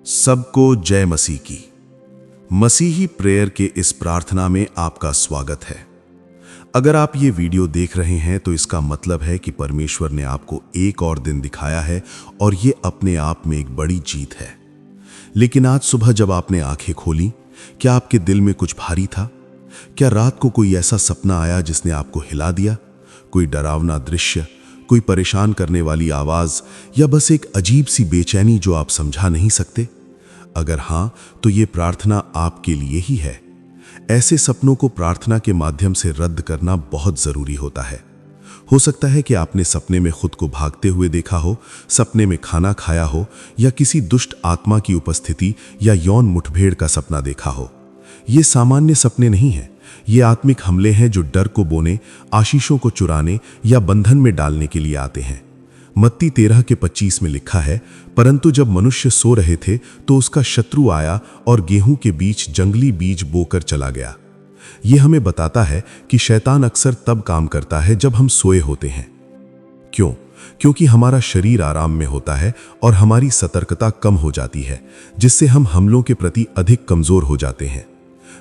सबको जय मसीह की। मसीही प्रेयर के इस प्रार्थना में आपका स्वागत है। अगर आप ये वीडियो देख रहे हैं तो इसका मतलब है कि परमेश्वर ने आपको एक और दिन दिखाया है और ये अपने आप में एक बड़ी जीत है। लेकिन आज सुबह जब आपने आंखें खोली, क्या आपके दिल में कुछ भारी था? क्या रात को कोई ऐसा सपना आया जिसने आपको हिला दिया? कोई डरावना दृश्य, कोई परेशान करने वाली आवाज, या बस एक अजीब सी बेचैनी जो आप समझा नहीं सकते? अगर हां, तो ये प्रार्थना आपके लिए ही है। ऐसे सपनों को प्रार्थना के माध्यम से रद्द करना बहुत जरूरी होता है। हो सकता है कि आपने सपने में खुद को भागते हुए देखा हो, सपने में खाना खाया हो, या किसी दुष्ट आत्मा की उपस्थिति या यौन मुठभेड़ का सपना देखा हो। ये सामान्य सपने नहीं हैं। ये आत्मिक हमले हैं जो डर को बोने, आशीषों को चुराने या बंधन में डालने के लिए आते हैं। मत्ती 13:25 में लिखा है, परंतु जब मनुष्य सो रहे थे तो उसका शत्रु आया और गेहूं के बीच जंगली बीज बोकर चला गया। यह हमें बताता है कि शैतान अक्सर तब काम करता है जब हम सोए होते हैं। क्यों? क्योंकि हमारा शरीर आराम में होता है और हमारी सतर्कता कम हो जाती है, जिससे हम हमलों के प्रति अधिक कमजोर हो जाते हैं।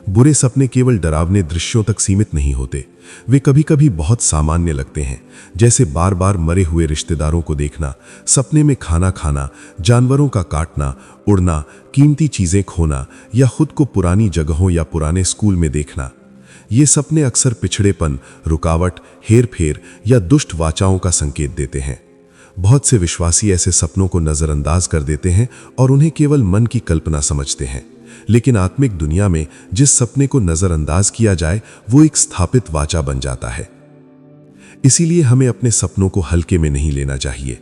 बुरे सपने केवल डरावने दृश्यों तक सीमित नहीं होते। वे कभी-कभी बहुत सामान्य लगते हैं, जैसे बार-बार मरे हुए रिश्तेदारों को देखना, सपने में खाना खाना, जानवरों का काटना, उड़ना, कीमती चीजें खोना, या खुद को पुरानी जगहों या पुराने स्कूल में देखना। ये सपने अक्सर पिछड़ेपन, रुकावट, हेरफेर या दुष्ट वाचाओं का संकेत देते हैं। बहुत से विश्वासी ऐसे सपनों को नजरअंदाज कर देते हैं और उन्हें केवल मन की कल्पना समझते हैं। लेकिन आत्मिक दुनिया में जिस सपने को नजरअंदाज किया जाए, वो एक स्थापित वाचा बन जाता है। इसीलिए हमें अपने सपनों को हल्के में नहीं लेना चाहिए।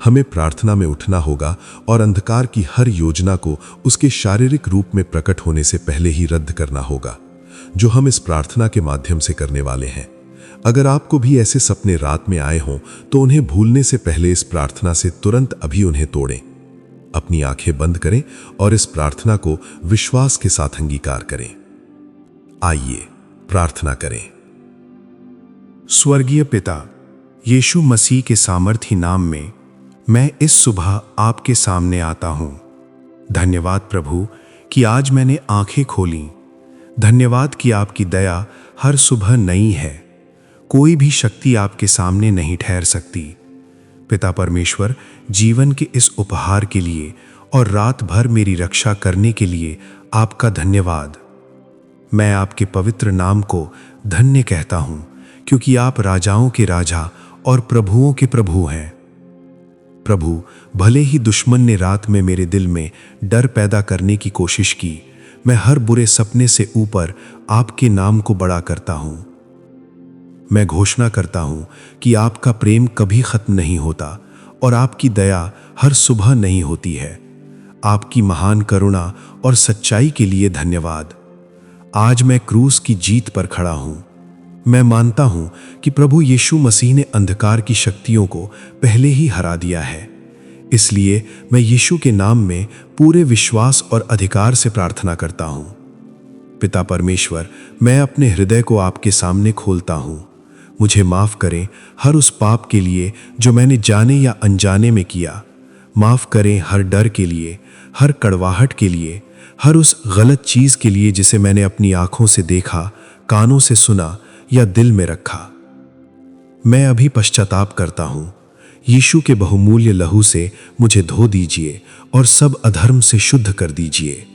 हमें प्रार्थना में उठना होगा और अंधकार की हर योजना को उसके शारीरिक रूप में प्रकट होने से पहले ही रद्द करना होगा, जो हम इस प्रार्थना के माध्यम से करने वाले हैं। अगर आपको भी ऐसे सपने रात में आए हों तो उन्हें भूलने से पहले इस प्रार्थना से तुरंत अभी उन्हें तोड़ें। अपनी आंखें बंद करें और इस प्रार्थना को विश्वास के साथ अंगीकार करें। आइए प्रार्थना करें। स्वर्गीय पिता, यीशु मसीह के सामर्थी नाम में मैं इस सुबह आपके सामने आता हूं। धन्यवाद प्रभु कि आज मैंने आंखें खोली। धन्यवाद कि आपकी दया हर सुबह नई है। कोई भी शक्ति आपके सामने नहीं ठहर सकती। पिता परमेश्वर, जीवन के इस उपहार के लिए और रात भर मेरी रक्षा करने के लिए आपका धन्यवाद। मैं आपके पवित्र नाम को धन्य कहता हूं, क्योंकि आप राजाओं के राजा और प्रभुओं के प्रभु हैं। प्रभु, भले ही दुश्मन ने रात में मेरे दिल में डर पैदा करने की कोशिश की, मैं हर बुरे सपने से ऊपर आपके नाम को बड़ा करता हूं। मैं घोषणा करता हूं कि आपका प्रेम कभी खत्म नहीं होता और आपकी दया हर सुबह नहीं होती है। आपकी महान करुणा और सच्चाई के लिए धन्यवाद। आज मैं क्रूस की जीत पर खड़ा हूं। मैं मानता हूं कि प्रभु यीशु मसीह ने अंधकार की शक्तियों को पहले ही हरा दिया है। इसलिए मैं यीशु के नाम में पूरे विश्वास और अधिकार से प्रार्थना करता हूं। पिता परमेश्वर, मैं अपने हृदय को आपके सामने खोलता हूं। मुझे माफ करें हर उस पाप के लिए जो मैंने जाने या अनजाने में किया। माफ करें हर डर के लिए, हर कड़वाहट के लिए, हर उस गलत चीज के लिए जिसे मैंने अपनी आंखों से देखा, कानों से सुना या दिल में रखा। मैं अभी पश्चाताप करता हूं। यीशु के बहुमूल्य लहू से मुझे धो दीजिए और सब अधर्म से शुद्ध कर दीजिए।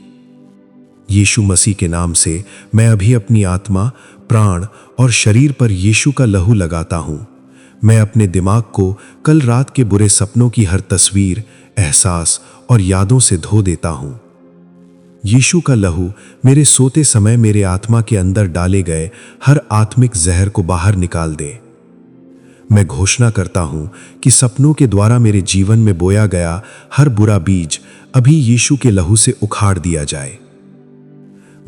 यीशु मसीह के नाम से मैं अभी अपनी आत्मा, प्राण और शरीर पर यीशु का लहू लगाता हूं। मैं अपने दिमाग को कल रात के बुरे सपनों की हर तस्वीर, एहसास और यादों से धो देता हूं। यीशु का लहू मेरे सोते समय मेरे आत्मा के अंदर डाले गए हर आत्मिक जहर को बाहर निकाल दे। मैं घोषणा करता हूं कि सपनों के द्वारा मेरे जीवन में बोया गया हर बुरा बीज अभी यीशु के लहू से उखाड़ दिया जाए।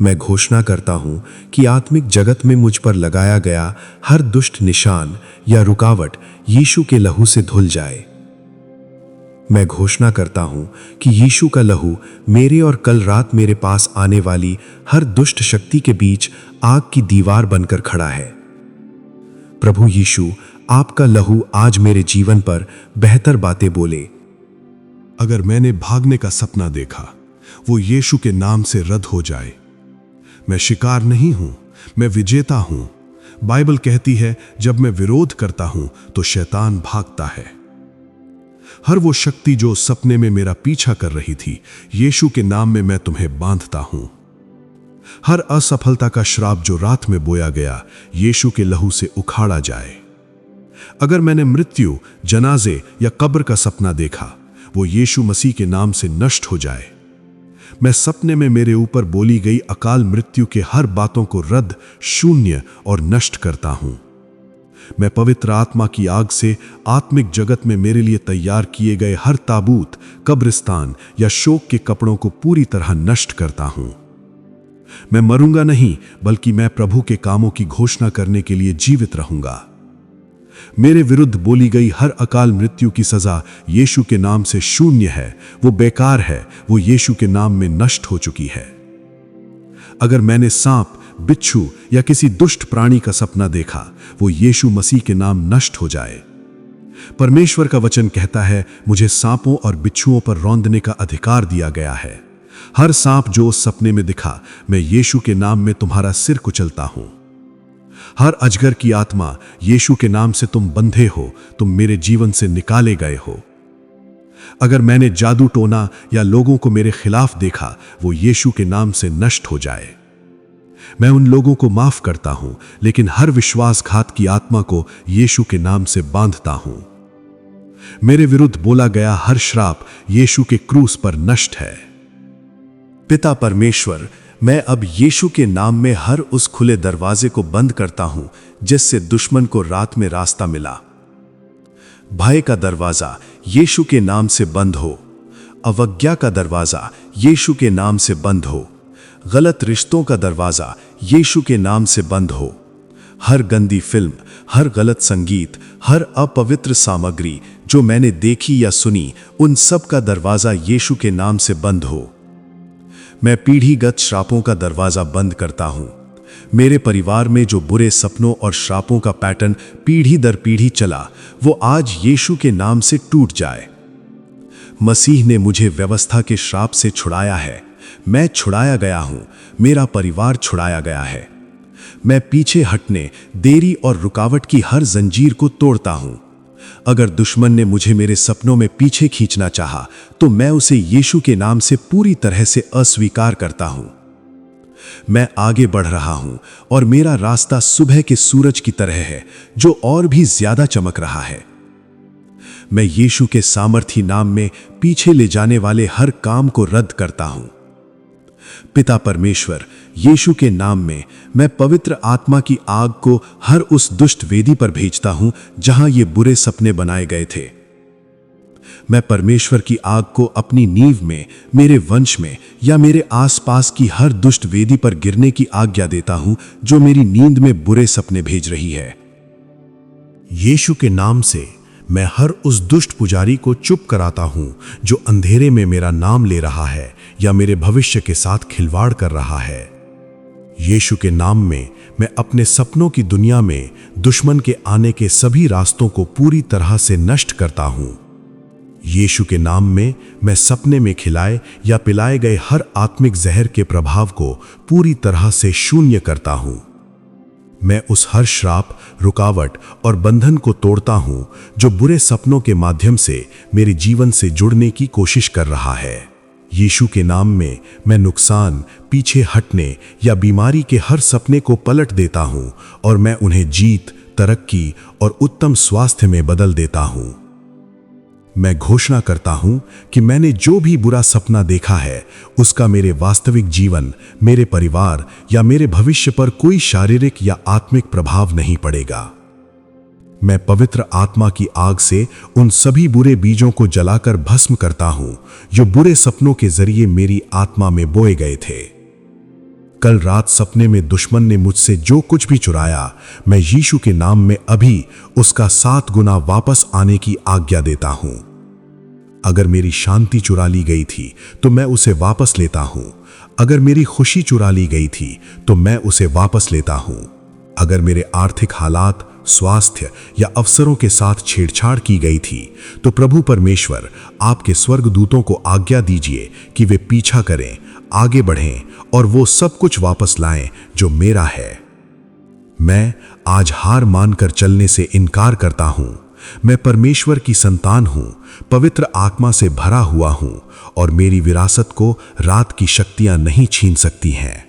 मैं घोषणा करता हूं कि आत्मिक जगत में मुझ पर लगाया गया हर दुष्ट निशान या रुकावट यीशु के लहू से धुल जाए। मैं घोषणा करता हूं कि यीशु का लहू मेरे और कल रात मेरे पास आने वाली हर दुष्ट शक्ति के बीच आग की दीवार बनकर खड़ा है। प्रभु यीशु, आपका लहू आज मेरे जीवन पर बेहतर बातें बोले। अगर मैंने भागने का सपना देखा, वो यीशु के नाम से रद्द हो जाए। मैं शिकार नहीं हूं, मैं विजेता हूं। बाइबल कहती है, जब मैं विरोध करता हूं तो शैतान भागता है। हर वो शक्ति जो सपने में मेरा पीछा कर रही थी, यीशु के नाम में मैं तुम्हें बांधता हूं। हर असफलता का श्राप जो रात में बोया गया, यीशु के लहू से उखाड़ा जाए। अगर मैंने मृत्यु, जनाजे या कब्र का सपना देखा, वो यीशु मसीह के नाम से नष्ट हो जाए। मैं सपने में मेरे ऊपर बोली गई अकाल मृत्यु के हर बातों को रद्द, शून्य और नष्ट करता हूं। मैं पवित्र आत्मा की आग से आत्मिक जगत में मेरे लिए तैयार किए गए हर ताबूत, कब्रिस्तान या शोक के कपड़ों को पूरी तरह नष्ट करता हूं। मैं मरूंगा नहीं, बल्कि मैं प्रभु के कामों की घोषणा करने के लिए जीवित रहूंगा। मेरे विरुद्ध बोली गई हर अकाल मृत्यु की सजा यीशु के नाम से शून्य है, वो बेकार है, वो यीशु के नाम में नष्ट हो चुकी है। अगर मैंने सांप, बिच्छू या किसी दुष्ट प्राणी का सपना देखा, वो यीशु मसीह के नाम नष्ट हो जाए। परमेश्वर का वचन कहता है, मुझे सांपों और बिच्छुओं पर रौंदने का अधिकार दिया गया है। हर सांप जो उस सपने में दिखा, मैं यीशु के नाम में तुम्हारा सिर कुचलता हूं। हर अजगर की आत्मा, यीशु के नाम से तुम बंधे हो, तुम मेरे जीवन से निकाले गए हो। अगर मैंने जादू टोना या लोगों को मेरे खिलाफ देखा, वो यीशु के नाम से नष्ट हो जाए। मैं उन लोगों को माफ करता हूं, लेकिन हर विश्वासघात की आत्मा को यीशु के नाम से बांधता हूं। मेरे विरुद्ध बोला गया हर श्राप यीशु के क्रूस पर नष्ट है। पिता परमेश्वर, मैं अब यीशु के नाम में हर उस खुले दरवाजे को बंद करता हूं जिससे दुश्मन को रात में रास्ता मिला। भय का दरवाजा यीशु के नाम से बंद हो। अवज्ञा का दरवाजा यीशु के नाम से बंद हो। गलत रिश्तों का दरवाजा यीशु के नाम से बंद हो। हर गंदी फिल्म, हर गलत संगीत, हर अपवित्र सामग्री जो मैंने देखी या सुनी, उन सब का दरवाजा यीशु के नाम से बंद हो। मैं पीढ़ीगत श्रापों का दरवाजा बंद करता हूं। मेरे परिवार में जो बुरे सपनों और श्रापों का पैटर्न पीढ़ी दर पीढ़ी चला, वो आज यीशु के नाम से टूट जाए। मसीह ने मुझे व्यवस्था के श्राप से छुड़ाया है। मैं छुड़ाया गया हूं, मेरा परिवार छुड़ाया गया है। मैं पीछे हटने, देरी और रुकावट की हर जंजीर को तोड़ता हूं। अगर दुश्मन ने मुझे मेरे सपनों में पीछे खींचना चाहा, तो मैं उसे यीशु के नाम से पूरी तरह से अस्वीकार करता हूं। मैं आगे बढ़ रहा हूं और मेरा रास्ता सुबह के सूरज की तरह है, जो और भी ज्यादा चमक रहा है। मैं यीशु के सामर्थी नाम में पीछे ले जाने वाले हर काम को रद्द करता हूं। पिता परमेश्वर, यीशु के नाम में मैं पवित्र आत्मा की आग को हर उस दुष्ट वेदी पर भेजता हूं जहां ये बुरे सपने बनाए गए थे। मैं परमेश्वर की आग को अपनी नींव में, मेरे वंश में या मेरे आसपास की हर दुष्ट वेदी पर गिरने की आज्ञा देता हूं जो मेरी नींद में बुरे सपने भेज रही है। यीशु के नाम से मैं हर उस दुष्ट पुजारी को चुप कराता हूं जो अंधेरे में मेरा नाम ले रहा है या मेरे भविष्य के साथ खिलवाड़ कर रहा है। यीशु के नाम में मैं अपने सपनों की दुनिया में दुश्मन के आने के सभी रास्तों को पूरी तरह से नष्ट करता हूं। यीशु के नाम में मैं सपने में खिलाए या पिलाए गए हर आत्मिक जहर के प्रभाव को पूरी तरह से शून्य करता हूं। मैं उस हर श्राप, रुकावट और बंधन को तोड़ता हूं जो बुरे सपनों के माध्यम से मेरे जीवन से जुड़ने की कोशिश कर रहा है। यीशु के नाम में मैं नुकसान, पीछे हटने या बीमारी के हर सपने को पलट देता हूं और मैं उन्हें जीत, तरक्की और उत्तम स्वास्थ्य में बदल देता हूं। मैं घोषणा करता हूं कि मैंने जो भी बुरा सपना देखा है, उसका मेरे वास्तविक जीवन, मेरे परिवार या मेरे भविष्य पर कोई शारीरिक या आत्मिक प्रभाव नहीं पड़ेगा। मैं पवित्र आत्मा की आग से उन सभी बुरे बीजों को जलाकर भस्म करता हूं जो बुरे सपनों के जरिए मेरी आत्मा में बोए गए थे। कल रात सपने में दुश्मन ने मुझसे जो कुछ भी चुराया, मैं यीशु के नाम में अभी उसका 7 गुना वापस आने की आज्ञा देता हूं। अगर मेरी शांति चुरा ली गई थी तो मैं उसे वापस लेता हूं। अगर मेरी खुशी चुरा ली गई थी तो मैं उसे वापस लेता हूं। अगर मेरे आर्थिक हालात, स्वास्थ्य या अवसरों के साथ छेड़छाड़ की गई थी, तो प्रभु परमेश्वर आपके स्वर्गदूतों को आज्ञा दीजिए कि वे पीछा करें, आगे बढ़ें और वो सब कुछ वापस लाएं जो मेरा है। मैं आज हार मानकर चलने से इनकार करता हूं। मैं परमेश्वर की संतान हूं, पवित्र आत्मा से भरा हुआ हूं और मेरी विरासत को रात की शक्तियां नहीं छीन सकती हैं।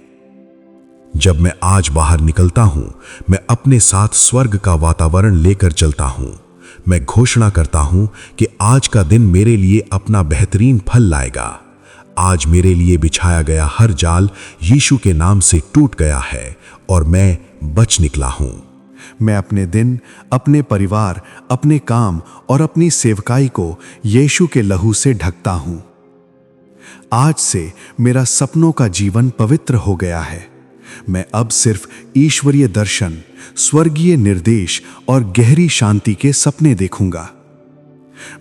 जब मैं आज बाहर निकलता हूं, मैं अपने साथ स्वर्ग का वातावरण लेकर चलता हूं। मैं घोषणा करता हूं कि आज का दिन मेरे लिए अपना बेहतरीन फल लाएगा। आज मेरे लिए बिछाया गया हर जाल यीशु के नाम से टूट गया है और मैं बच निकला हूं। मैं अपने दिन, अपने परिवार, अपने काम और अपनी सेवकाई को यीशु के लहू से ढकता हूं। आज से मेरा सपनों का जीवन पवित्र हो गया है। मैं अब सिर्फ ईश्वरीय दर्शन, स्वर्गीय निर्देश और गहरी शांति के सपने देखूंगा।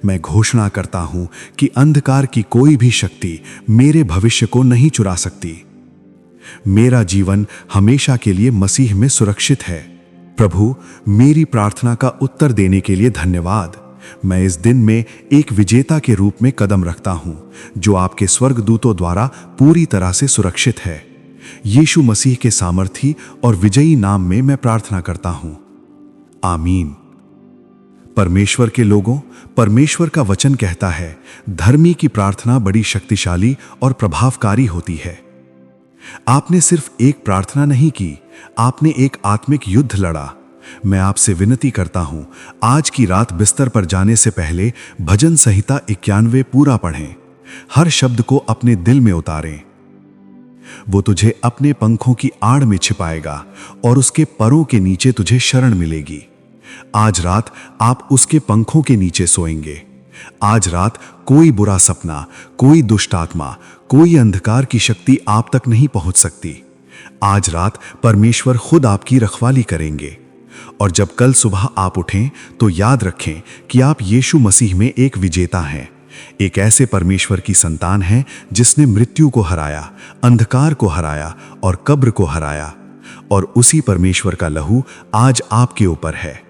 मैं घोषणा करता हूं कि अंधकार की कोई भी शक्ति मेरे भविष्य को नहीं चुरा सकती। मेरा जीवन हमेशा के लिए मसीह में सुरक्षित है। प्रभु, मेरी प्रार्थना का उत्तर देने के लिए धन्यवाद। मैं इस दिन में एक विजेता के रूप में कदम रखता हूं, जो आपके स्वर्गदूतों द्वारा पूरी तरह से सुरक्षित है। यीशु मसीह के सामर्थी और विजयी नाम में मैं प्रार्थना करता हूं। आमीन। परमेश्वर के लोगों, परमेश्वर का वचन कहता है, धर्मी की प्रार्थना बड़ी शक्तिशाली और प्रभावकारी होती है। आपने सिर्फ एक प्रार्थना नहीं की, आपने एक आत्मिक युद्ध लड़ा। मैं आपसे विनती करता हूं, आज की रात बिस्तर पर जाने से पहले भजन संहिता 91 पूरा पढ़ें। हर शब्द को अपने दिल में उतारें। वो तुझे अपने पंखों की आड़ में छिपाएगा और उसके परों के नीचे तुझे शरण मिलेगी। आज रात आप उसके पंखों के नीचे सोएंगे। आज रात कोई बुरा सपना, कोई दुष्ट आत्मा, कोई अंधकार की शक्ति आप तक नहीं पहुंच सकती। आज रात परमेश्वर खुद आपकी रखवाली करेंगे। और जब कल सुबह आप उठें तो याद रखें कि आप यीशु मसीह में एक विजेता हैं, एक ऐसे परमेश्वर की संतान हैं जिसने मृत्यु को हराया, अंधकार को हराया और कब्र को हराया। और उसी परमेश्वर का लहू आज आपके ऊपर है।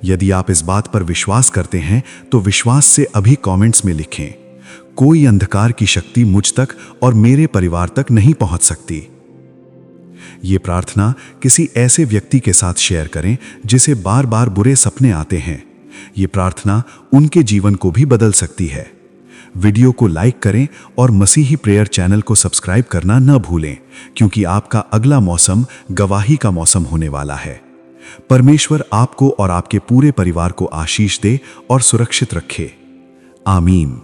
यदि आप इस बात पर विश्वास करते हैं तो विश्वास से अभी कमेंट्स में लिखें, कोई अंधकार की शक्ति मुझ तक और मेरे परिवार तक नहीं पहुंच सकती। ये प्रार्थना किसी ऐसे व्यक्ति के साथ शेयर करें जिसे बार बार बुरे सपने आते हैं। ये प्रार्थना उनके जीवन को भी बदल सकती है। वीडियो को लाइक करें और मसीही प्रेयर चैनल को सब्सक्राइब करना न भूलें, क्योंकि आपका अगला मौसम गवाही का मौसम होने वाला है। परमेश्वर आपको और आपके पूरे परिवार को आशीष दे और सुरक्षित रखे। आमीन।